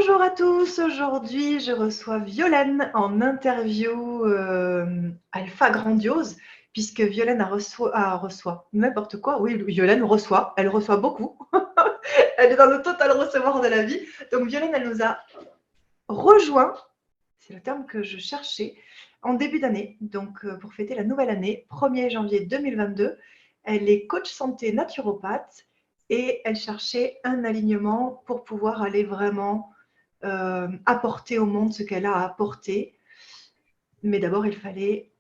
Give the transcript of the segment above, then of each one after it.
Bonjour à tous, aujourd'hui je reçois Violaine en interview Alpha Grandiose, puisque Violaine reçoit n'importe quoi, oui Violaine reçoit, elle reçoit beaucoup, elle est dans le total recevoir de la vie, donc Violaine elle nous a rejoint, c'est le terme que je cherchais, en début d'année, donc pour fêter la nouvelle année, 1er janvier 2022, elle est coach santé naturopathe et elle cherchait un alignement pour pouvoir aller vraiment apporter au monde ce qu'elle a à apporter. Mais d'abord, il fallait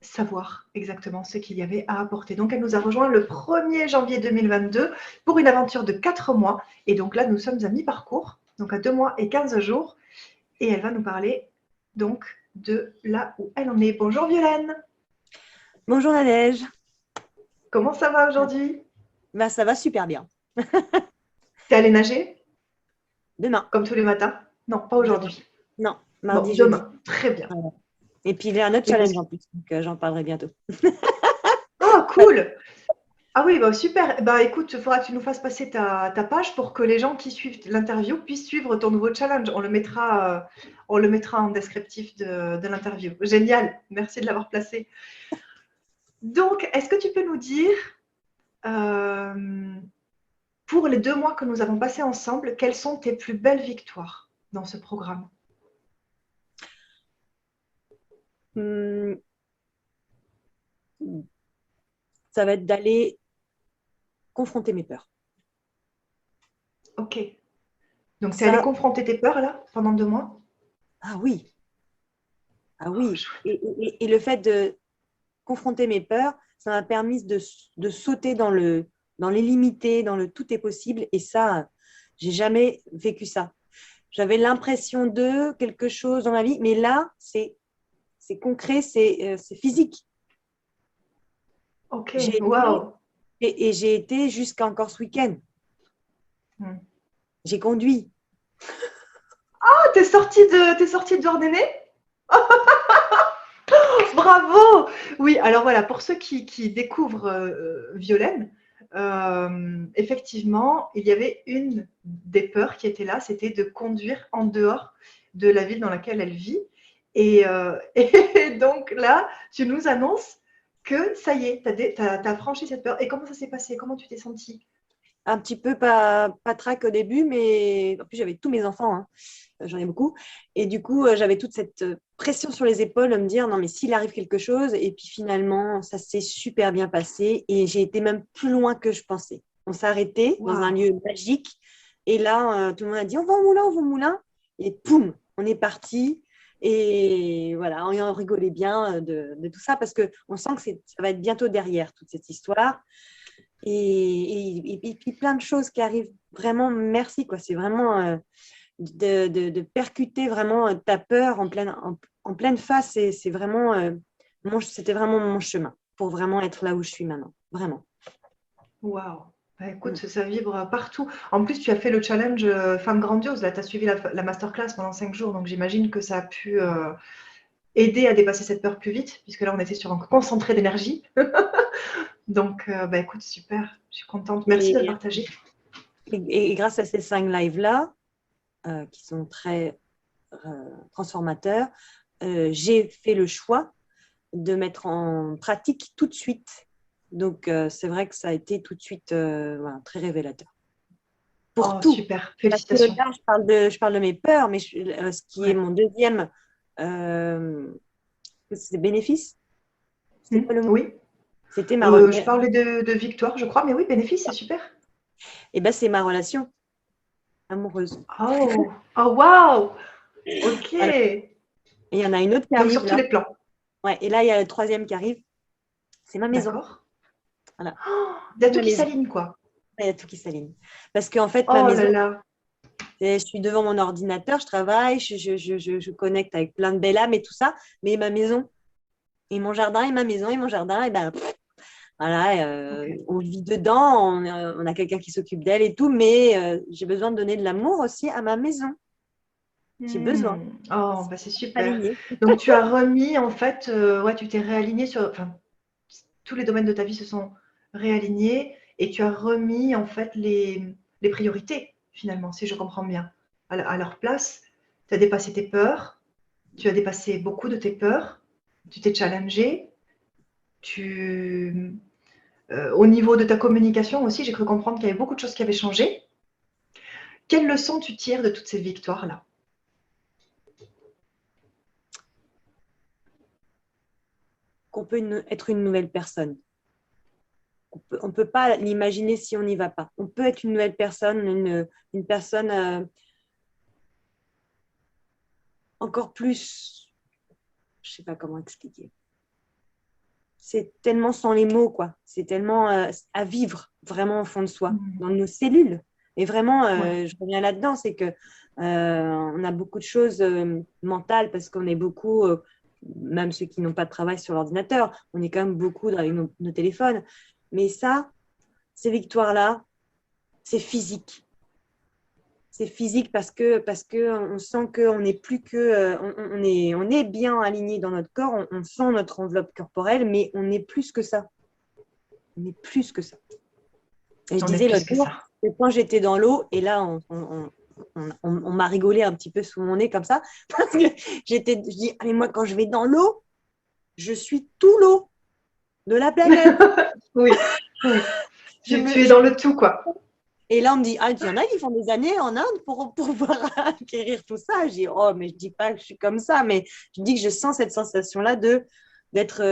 savoir exactement ce qu'il y avait à apporter. Donc, elle nous a rejoint le 1er janvier 2022 pour une aventure de 4 mois. Et donc là, nous sommes à mi-parcours, donc à 2 mois et 15 jours. Et elle va nous parler donc de là où elle en est. Bonjour Violaine. Bonjour Nadège. Comment ça va aujourd'hui? Bah, ça va super bien. T'es allée nager Demain. comme tous les matins? Non, pas Demain. aujourd'hui. Non, Bon, mardi, jeudi. demain. Très bien. Voilà. Et puis il y a un autre Et parce challenge que... en plus, donc j'en parlerai bientôt. Oh, cool. Ah oui, bah super. Bah écoute, il faudra que tu nous fasses passer ta page pour que les gens qui suivent l'interview puissent suivre ton nouveau challenge. On le mettra en descriptif de l'interview. Génial. Merci de l'avoir placé. Donc, est-ce que tu peux nous dire, euh, pour les 2 mois que nous avons passés ensemble, quelles sont tes plus belles victoires dans ce programme? Hum, Ça va être d'aller confronter mes peurs. Ok. Donc, tu es allé Ça, confronter tes peurs là pendant 2 mois? ah oui, ah Oh, oui. chouette. Et le fait de confronter mes peurs, ça m'a permis de sauter dans l'illimité, dans le tout est possible. Et ça, j'ai jamais vécu ça. J'avais l'impression de quelque chose dans ma vie, mais là, c'est concret, c'est physique. Ok, J'ai été, waouh. et j'ai été jusqu'à encore ce week-end. Hmm. J'ai conduit. Ah, t'es sortie de Douarnenez? Bravo! Oui, alors voilà, pour ceux qui découvrent Violaine, effectivement, il y avait une des peurs qui était là, c'était de conduire en dehors de la ville dans laquelle elle vit. Et donc là, tu nous annonces que ça y est, tu as franchi cette peur. Et comment ça s'est passé? Comment tu t'es sentie? Un petit peu pas trac au début, mais en plus, j'avais tous mes enfants, hein. J'en ai beaucoup. Et du coup, j'avais toute cette pression sur les épaules de me dire, non, mais s'il arrive quelque chose, et puis finalement, ça s'est super bien passé. Et j'ai été même plus loin que je pensais. On s'est arrêté dans un Waouh! lieu magique. Et là, tout le monde a dit, on va au moulin, on va au moulin. Et poum, on est parti. Et voilà, on rigolait bien de tout ça parce qu'on sent que ça va être bientôt derrière toute cette histoire. Et puis plein de choses qui arrivent. Vraiment, merci, quoi. C'est vraiment de percuter vraiment ta peur en pleine face. C'est vraiment, c'était vraiment mon chemin pour vraiment être là où je suis maintenant. Vraiment. Waouh! Bah, écoute, Mm. ça vibre partout. En plus, tu as fait le challenge Femme Grandiose. Là, tu as suivi la masterclass pendant 5 jours. Donc, j'imagine que ça a pu aider à dépasser cette peur plus vite, puisque là, on était sur un concentré d'énergie. Donc, bah, écoute, super. Je suis contente. Merci de le Et, partager. et grâce à ces 5 lives-là, qui sont très transformateurs, j'ai fait le choix de mettre en pratique tout de suite. Donc, c'est vrai que ça a été tout de suite voilà, très révélateur. Pour Oh, tout. super. Parce que Félicitations. là, je parle de mes peurs, mais ce qui est Ouais. mon deuxième, euh, c'est bénéfice. C'était quoi le mot? Oui. C'était Je parlais de victoire, je crois, mais oui, bénéfice, c'est super. et ben, c'est ma relation amoureuse. Oh, oh, waouh! Ok. Voilà. Et il y en a une autre qui Donc, arrive sur tous là. les plans. Ouais, et là, il y a le troisième qui arrive. C'est ma maison. D'accord. Voilà. Il y a C'est tout ma qui maison. s'aligne, quoi. Il y a tout qui s'aligne. Parce qu'en fait, ma Oh là maison, là. je suis devant mon ordinateur, je travaille, je connecte avec plein de belles âmes et tout ça. Mais ma maison, et mon jardin, et ma maison, et mon jardin, et ben, voilà, Ok. on vit dedans, on a quelqu'un qui s'occupe d'elle et tout, mais j'ai besoin de donner de l'amour aussi à ma maison. J'ai besoin. Oh, C'est bah, c'est super. aligné. Donc, tu as remis, en fait, ouais, tu t'es réaligné sur, enfin, tous les domaines de ta vie se sont réalignés et tu as remis, en fait, les priorités, finalement, si je comprends bien. à leur place. Tu as dépassé tes peurs, tu as dépassé beaucoup de tes peurs, tu t'es challengé, au niveau de ta communication aussi, j'ai cru comprendre qu'il y avait beaucoup de choses qui avaient changé. Quelles leçons tu tires de toutes ces victoires-là? Qu'on peut être une nouvelle personne. On ne peut pas l'imaginer si on n'y va pas. On peut être une nouvelle personne, une personne encore plus, je ne sais pas comment expliquer. C'est tellement sans les mots, quoi. C'est tellement à vivre vraiment au fond de soi, dans nos cellules. Et vraiment, Ouais. je reviens là-dedans, c'est que on a beaucoup de choses mentales parce qu'on est beaucoup, même ceux qui n'ont pas de travail sur l'ordinateur, on est quand même beaucoup avec nos téléphones. Mais ça, ces victoires-là, c'est physique. C'est physique parce que on sent qu'on n'est plus que on est bien aligné dans notre corps, on sent notre enveloppe corporelle, mais on est plus que ça. On est plus que ça. Et je On est disais plus l'autre que jour ça. que quand j'étais dans l'eau, et là on m'a rigolé un petit peu sous mon nez comme ça, parce que je dis, allez, moi quand je vais dans l'eau, je suis tout l'eau de la planète. Oui, oui. Je Tu, me, tu es je dans le tout, quoi. Et là, on me dit, ah, il y en a qui font des années en Inde pour pouvoir acquérir tout ça. Je dis, oh, mais je dis pas que je suis comme ça, mais je dis que je sens cette sensation-là d'être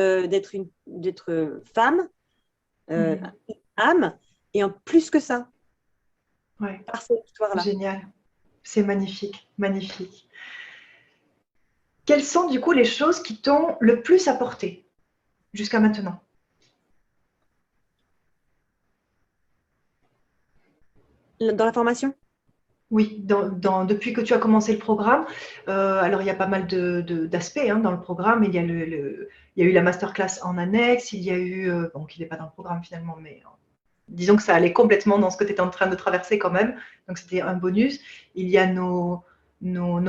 femme, euh, âme, et en plus que ça, Ouais, par cette histoire-là. génial. C'est magnifique, magnifique. Quelles sont du coup les choses qui t'ont le plus apporté jusqu'à maintenant? Dans la formation? Oui, depuis que tu as commencé le programme, alors il y a pas mal d'aspects hein, dans le programme. Il y a il y a eu la masterclass en annexe, il y a eu, bon, qui n'est pas dans le programme finalement, mais disons que ça allait complètement dans ce que tu étais en train de traverser quand même. Donc c'était un bonus. Il y a nos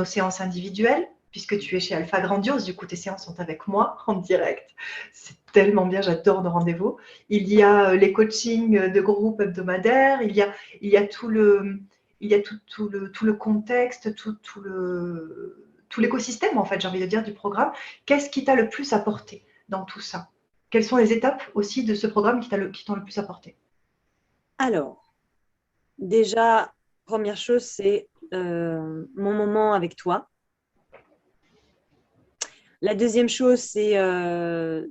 séances individuelles, puisque tu es chez Alpha Grandiose, du coup tes séances sont avec moi en direct. C'est tellement bien, j'adore nos rendez-vous. Il y a les coachings de groupe hebdomadaires, il y a tout le contexte, tout l'écosystème, en fait, j'ai envie de dire, du programme. Qu'est-ce qui t'a le plus apporté dans tout ça? Quelles sont les étapes aussi de ce programme qui t'ont le plus apporté? Alors, déjà, première chose, c'est mon moment avec toi. La deuxième chose, c'est le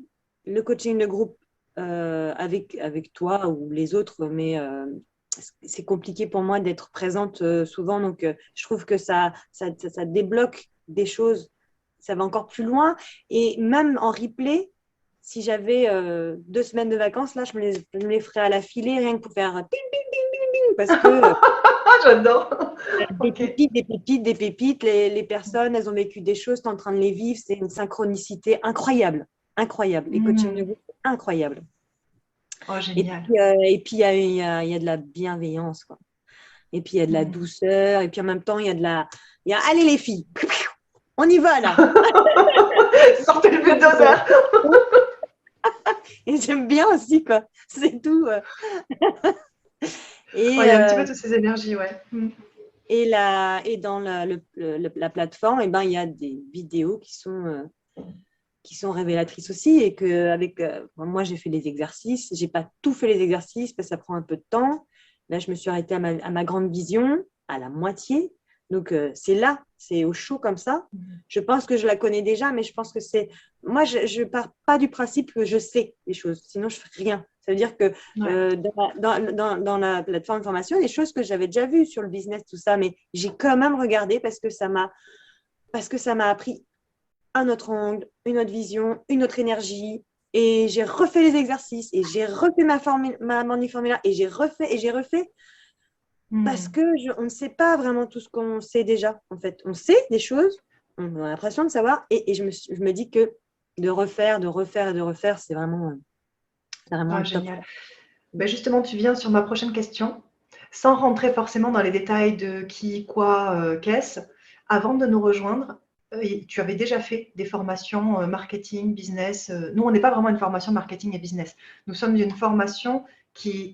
coaching de groupe avec toi ou les autres, mais c'est compliqué pour moi d'être présente souvent, donc je trouve que ça débloque des choses, ça va encore plus loin. Et même en replay, si j'avais 2 semaines de vacances, là, je me les ferais à la filée, rien que pour faire ping, ping, ping, ping, ping, parce que Ah, j'adore. des Ok. pépites, des pépites, des pépites. Les personnes, elles ont vécu des choses, tu es en train de les vivre. C'est une synchronicité incroyable. Incroyable. Les coachings de Mmh. groupe, c'est incroyable. Oh, génial. Et puis il y a de la bienveillance, quoi. Et puis, il y a de la Mmh. douceur. Et puis, en même temps, il y a de la. Allez, les filles, on y va, là. Sortez le bulldozer. Et j'aime bien aussi, quoi. C'est tout. Oh, Et, il y a un petit peu toutes ces énergies, ouais. Mmh. et dans la plateforme, eh ben, il y a des vidéos qui sont révélatrices aussi et que avec moi j'ai fait des exercices, j'ai pas tout fait les exercices parce que ça prend un peu de temps. Là, je me suis arrêtée à ma grande vision, à la moitié. Donc c'est là, c'est au chaud comme ça. Je pense que je la connais déjà, mais je pense que c'est moi je pars pas du principe que je sais les choses, sinon je fais rien. Ça veut dire que Ouais. dans la plateforme de formation, des choses que j'avais déjà vues sur le business, tout ça, mais j'ai quand même regardé parce que ça m'a appris un autre angle, une autre vision, une autre énergie. Et j'ai refait les exercices et j'ai refait ma morning formula et j'ai refait parce Mmh. que on ne sait pas vraiment tout ce qu'on sait déjà. En fait, on sait des choses, on a l'impression de savoir et je me dis que de refaire, de refaire et de refaire, c'est vraiment Ah, le top. génial. Ben justement, tu viens sur ma prochaine question. Sans rentrer forcément dans les détails de qui, quoi, qu'est-ce, avant de nous rejoindre, tu avais déjà fait des formations marketing, business. Nous, on n'est pas vraiment une formation marketing et business. Nous sommes une formation qui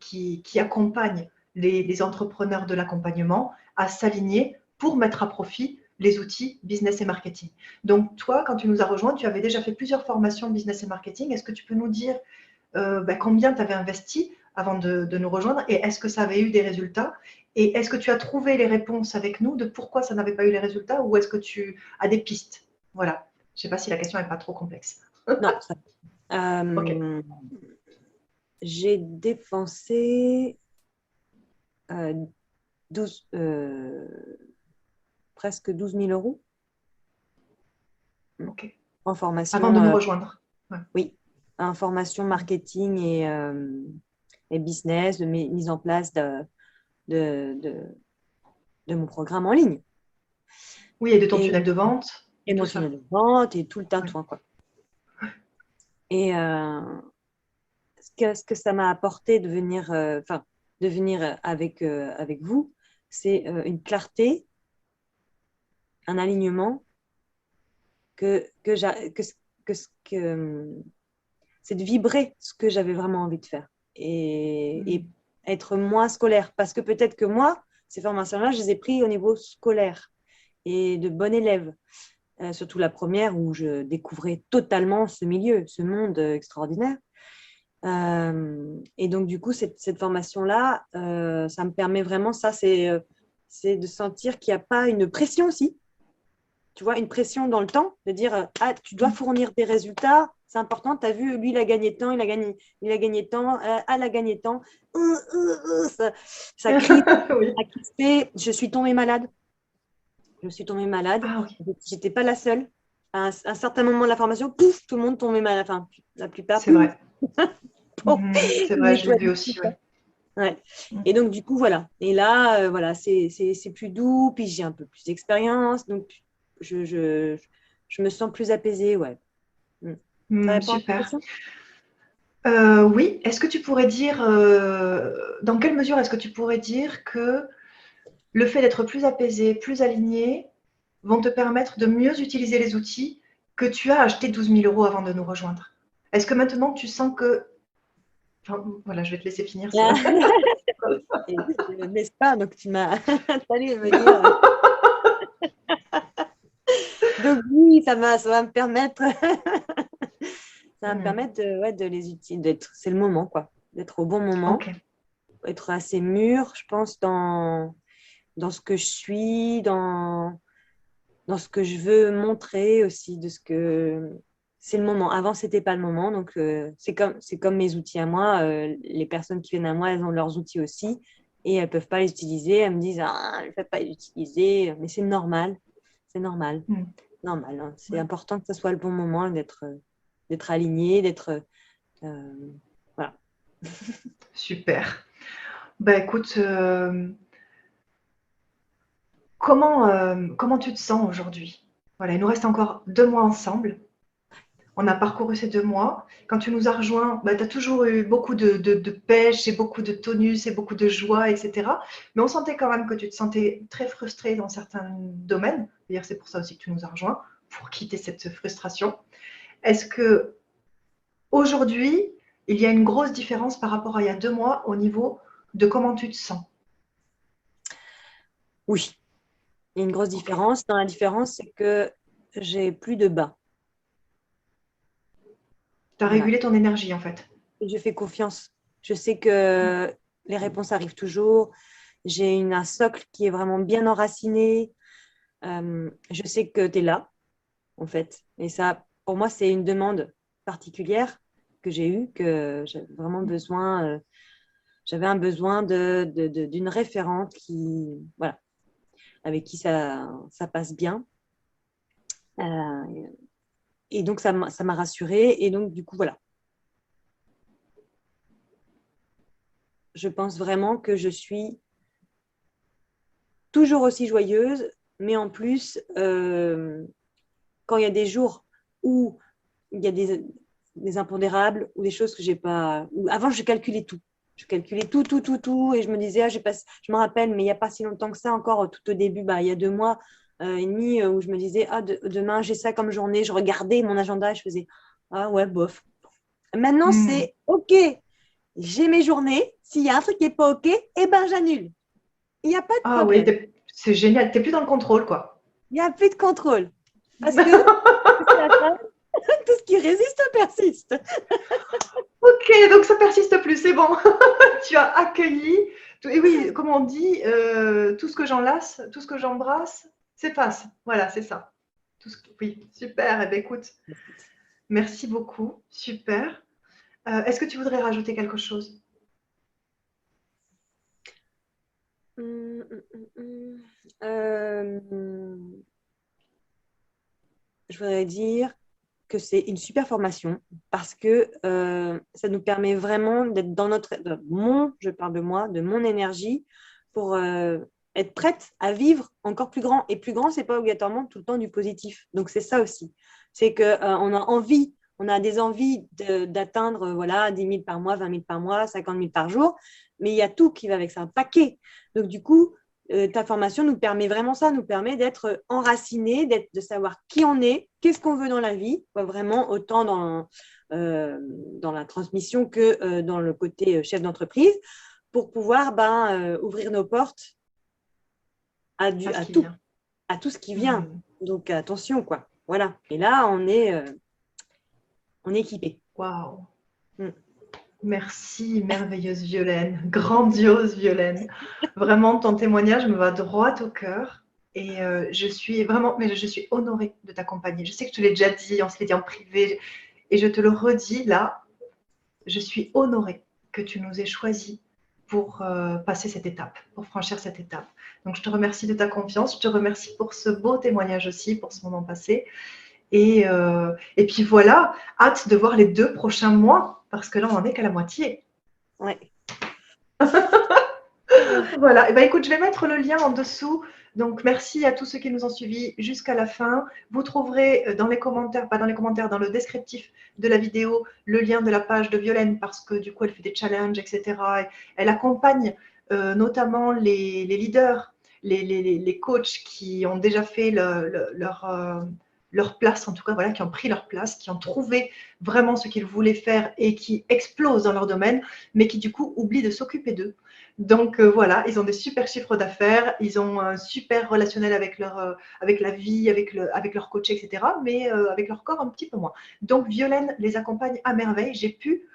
accompagne les entrepreneurs de l'accompagnement à s'aligner pour mettre à profit les outils business et marketing. Donc, toi, quand tu nous as rejoints, tu avais déjà fait plusieurs formations business et marketing. Est-ce que tu peux nous dire combien tu avais investi avant de nous rejoindre et est-ce que ça avait eu des résultats? Et est-ce que tu as trouvé les réponses avec nous de pourquoi ça n'avait pas eu les résultats ou est-ce que tu as des pistes? Voilà. Je ne sais pas si la question n'est pas trop complexe. Non, ça. Ok. J'ai dépensé 12, presque 12 000 euros Ok. en Avant de formation. nous rejoindre. Ouais. Oui, en formation marketing et business, de mise en place de, de, de mon programme en ligne. Oui, et de ton Et, tunnel de vente et et tout mon ça. tunnel de vente et tout le Ouais. tintouin, quoi. Et ce que ça m'a apporté de venir, avec vous, c'est une clarté, un alignement que, j'a- que c'est de vibrer ce que j'avais vraiment envie de faire et être moins scolaire. Parce que peut-être que moi, ces formations-là, je les ai prises au niveau scolaire et de bon élève. Surtout la première où je découvrais totalement ce milieu, ce monde extraordinaire. Et donc, du coup, cette formation-là, ça me permet vraiment, c'est de sentir qu'il n'y a pas une pression aussi, tu vois, une pression dans le temps, de dire, ah, tu dois fournir des résultats, c'est important, tu as vu, lui, il a gagné tant, il a gagné tant, elle a gagné tant. Ça crie, Oui. ça crispe. Je suis tombée malade. Je suis tombée malade. Ah oui, J'étais pas la seule. À un certain moment de la formation, pouf, tout le monde tombait malade. Enfin, la plupart, c'est pouf. vrai. Bon, C'est il vrai, je l'ai vu nettoie tout aussi, ça. ouais. Ouais. Et donc, du coup, voilà. Et là, voilà, c'est plus doux, puis j'ai un peu plus d'expérience. Donc, je, je, je me sens plus apaisée, ouais. Mm. Ça répond à ta Super. question? Oui, est-ce que tu pourrais dire, dans quelle mesure est-ce que tu pourrais dire que le fait d'être plus apaisé, plus aligné, vont te permettre de mieux utiliser les outils que tu as achetés 12 000 euros avant de nous rejoindre? Est-ce que maintenant tu sens que... Enfin, voilà, je vais te laisser finir ça. Et oui, n'est-ce pas? Donc, tu m'as allé me dire. Donc, oui, ça va me permettre, ça va me permettre ouais, de les utiliser. C'est le moment, quoi. D'être au bon moment, Ok. être assez mûr, je pense, dans ce que je suis, dans ce que je veux montrer aussi, de ce que c'est le moment. Avant, c'était pas le moment, donc c'est comme mes outils à moi. Les personnes qui viennent à moi, elles ont leurs outils aussi et elles peuvent pas les utiliser. Elles me disent ah, je ne vais pas les utiliser, mais c'est normal, Mm. normal. Hein. C'est Ouais. important que ce soit le bon moment, d'être aligné, d'être voilà. Super. Bah écoute, comment tu te sens aujourd'hui? Voilà, il nous reste encore 2 mois ensemble. On a parcouru ces 2 mois. Quand tu nous as rejoints, bah, tu as toujours eu beaucoup de pêche et beaucoup de tonus et beaucoup de joie, etc. Mais on sentait quand même que tu te sentais très frustré dans certains domaines. D'ailleurs, c'est pour ça aussi que tu nous as rejoints, pour quitter cette frustration. Est-ce que aujourd'hui, il y a une grosse différence par rapport à il y a 2 mois au niveau de comment tu te sens? Oui, il y a une grosse différence. Dans la différence, c'est que j'ai plus de bas. Tu as Voilà. régulé ton énergie, en fait. Et je fais confiance. Je sais que les réponses arrivent toujours. J'ai un socle qui est vraiment bien enraciné. Je sais que tu es là, en fait. Et ça, pour moi, c'est une demande particulière que j'ai eue, que j'avais vraiment besoin. J'avais un besoin d'une référente voilà, avec qui ça passe bien. Euh, et donc, ça m'a rassurée. Et donc, du coup, voilà. Je pense vraiment que je suis toujours aussi joyeuse, mais en plus, quand il y a des jours où il y a des impondérables ou des choses que j'ai pas. Avant, je calculais tout. Je calculais tout, tout, tout, tout, et je me disais, ah, je me rappelle, mais il n'y a pas si longtemps que ça, encore tout au début, bah, il y a 2 mois et demi, où je me disais, ah, demain, j'ai ça comme journée. Je regardais mon agenda et je faisais, ah ouais, bof. Maintenant, Hmm. c'est OK, j'ai mes journées. S'il y a un truc qui n'est pas OK, eh ben, j'annule. Il n'y a pas de Ah oui, problème. C'est génial. Tu n'es plus dans le contrôle, quoi. Il n'y a plus de contrôle. Parce que tout ce qui résiste persiste. Ok, donc ça persiste plus, c'est bon. Tu as accueilli. Et oui, comme on dit, tout ce que j'enlace, tout ce que j'embrasse, s'efface. Voilà, c'est ça. Oui, super. Eh bien, écoute, merci beaucoup. Super. Est-ce que tu voudrais rajouter quelque chose? Euh, je voudrais dire que c'est une super formation parce que ça nous permet vraiment d'être dans je parle de moi, de mon énergie pour être prête à vivre encore plus grand. Et plus grand, c'est pas obligatoirement tout le temps du positif. Donc c'est ça aussi. C'est que on a envie, on a des envies d'atteindre voilà 10 000 par mois, 20 000 par mois, 50 000 par jour, mais il y a tout qui va avec ça, un paquet. Donc du coup, ta formation nous permet vraiment ça, nous permet d'être enracinés, de savoir qui on est, qu'est-ce qu'on veut dans la vie, vraiment autant dans la transmission que dans le côté chef d'entreprise, pour pouvoir ouvrir nos portes à, À ce à qui tout, vient. à tout ce qui vient. Donc attention, quoi. Voilà. Et là, on est équipé. Waouh. Mm. Merci, merveilleuse Violaine, grandiose Violaine. Vraiment, ton témoignage me va droit au cœur. Et je suis vraiment, mais je suis honorée de t'accompagner. Je sais que je te l'ai déjà dit, on se l'est dit en privé, et je te le redis là, je suis honorée que tu nous aies choisis pour passer cette étape, pour franchir cette étape. Donc, je te remercie de ta confiance, je te remercie pour ce beau témoignage aussi, pour ce moment passé. Et puis voilà, hâte de voir les 2 prochains mois, parce que là, on n'en est qu'à la moitié. Ouais. Voilà, et ben écoute, je vais mettre le lien en dessous. Donc, merci à tous ceux qui nous ont suivis jusqu'à la fin. Vous trouverez dans les commentaires, pas dans les commentaires, dans le descriptif de la vidéo, le lien de la page de Violaine parce que du coup, elle fait des challenges, etc. Et elle accompagne notamment les leaders, les coachs qui ont déjà fait leur place, en tout cas, voilà, qui ont pris leur place, qui ont trouvé vraiment ce qu'ils voulaient faire et qui explosent dans leur domaine, mais qui du coup oublient de s'occuper d'eux. Donc voilà, ils ont des super chiffres d'affaires, ils ont un super relationnel avec avec la vie, avec leur coach, etc. Mais avec leur corps un petit peu moins. Donc Violaine les accompagne à merveille. J'ai pu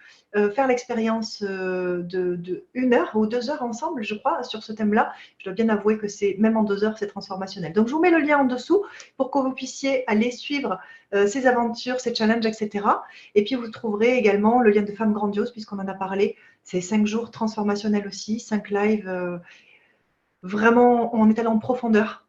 faire l'expérience de 1 heure ou 2 heures ensemble, je crois, sur ce thème-là. Je dois bien avouer que c'est même en 2 heures, c'est transformationnel. Donc je vous mets le lien en dessous pour que vous puissiez aller suivre ces aventures, ces challenges, etc. Et puis vous trouverez également le lien de Femmes Grandioses, puisqu'on en a parlé. C'est 5 jours transformationnels aussi, 5 lives. Vraiment, on est allé en profondeur.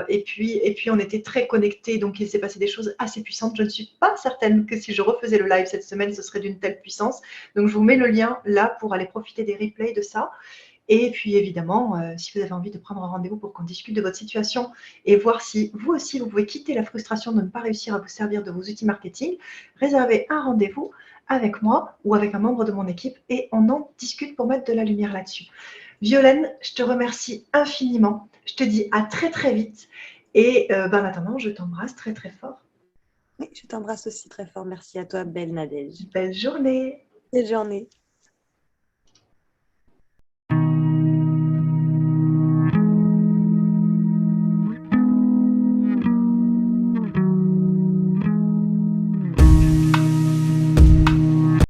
Et puis, on était très connectés, donc il s'est passé des choses assez puissantes. Je ne suis pas certaine que si je refaisais le live cette semaine, ce serait d'une telle puissance. Donc, je vous mets le lien là pour aller profiter des replays de ça. Et puis, évidemment, si vous avez envie de prendre un rendez-vous pour qu'on discute de votre situation et voir si vous aussi, vous pouvez quitter la frustration de ne pas réussir à vous servir de vos outils marketing, réservez un rendez-vous avec moi ou avec un membre de mon équipe et on en discute pour mettre de la lumière là-dessus. Violaine, je te remercie infiniment. Je te dis à très très vite. Et en attendant, je t'embrasse très très fort. Oui, je t'embrasse aussi très fort. Merci à toi, belle Nadège. Belle journée. Belle journée.